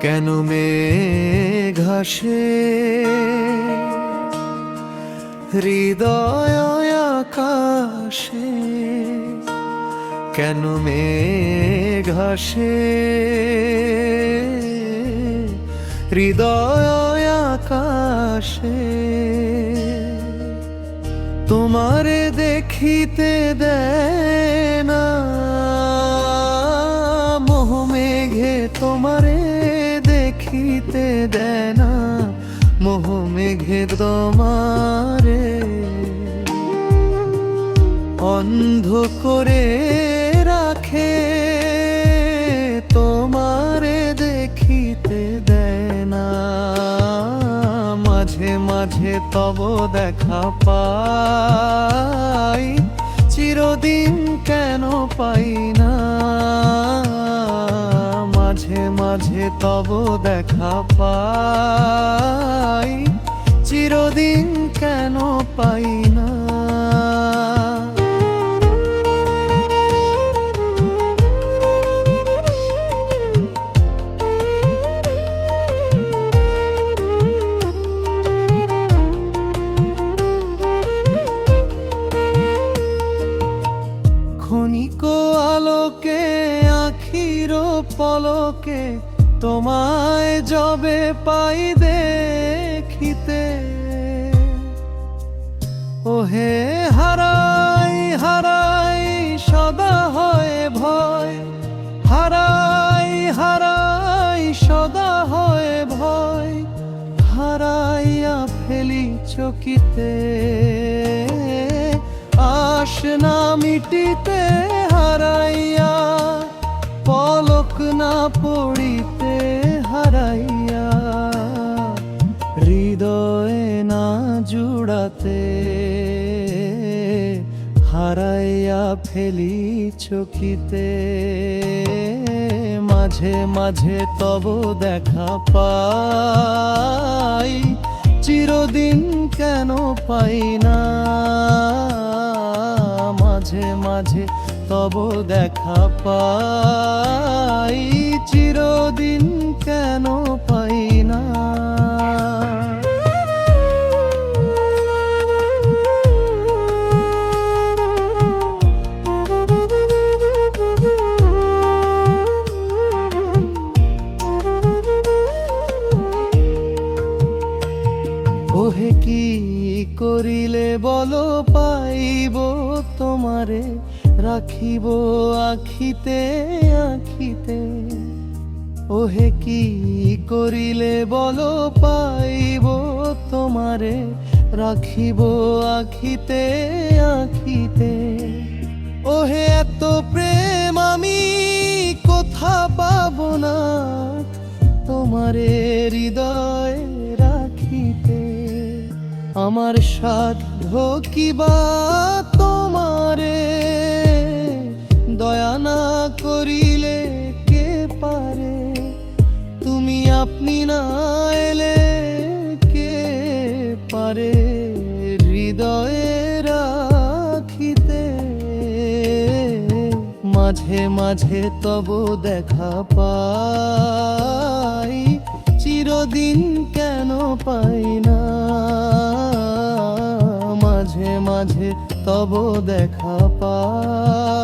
কেন মেঘ আসে হৃদয় আকাশে, কেন মেঘ আসে হৃদয় আকাশে। তোমারে দেখিতে দেয় না মোহ মেঘে, তোমারে দেখিতে দেয় না মোহ মেঘে। তোমারে অন্ধ করে রাখে, তোমারে দেখিতে দেয় না। মাঝে মাঝে তব দেখা পাই, চিরদিন কেন পাই না। মাঝে মাঝে তব দেখা পাই, চিরদিন কেন পাই না। ক্ষণিক আলোকে আখির পলকে তোমায় যবে পাই দেখিতে, ওহে হারাই হারাই সদা হয় ভয়, হারাই হারাই সদা হয় ভয়। হারাইয়া ফেলি চকিতে আশ না মিটিতে, হারাইয়া পলক না পড়িতে, হারাইয়া হৃদয়ে না জুড়াতে। হারাইয়া ফেলি চকিতে মাঝে মাঝে তব দেখা পাই, চিরদিন কেন পাই না। মাঝে মাঝে তব দেখা পাই, চিরদিন কেন পাই না। ওহে কি করিলে বলো পাইব তোমারে, রাখিব আখিতে আখিতে। ওহে কি করিলে বলো পাইব তোমারে, রাখিব আখিতে আখিতে। ওহে এত প্রেম আমি কোথা পাব না, তোমারে হৃদয় রাখিতে। আমার সাধ্য কিবা তোমারে, দয়া না করিলে কে পারে। তুমি আপনি না এলে কে পারে হৃদয়ে রাখিতে। মাঝে মাঝে তব দেখা পাই, চিরদিন কেন পাই না। মাঝে মাঝে তব দেখা পাই।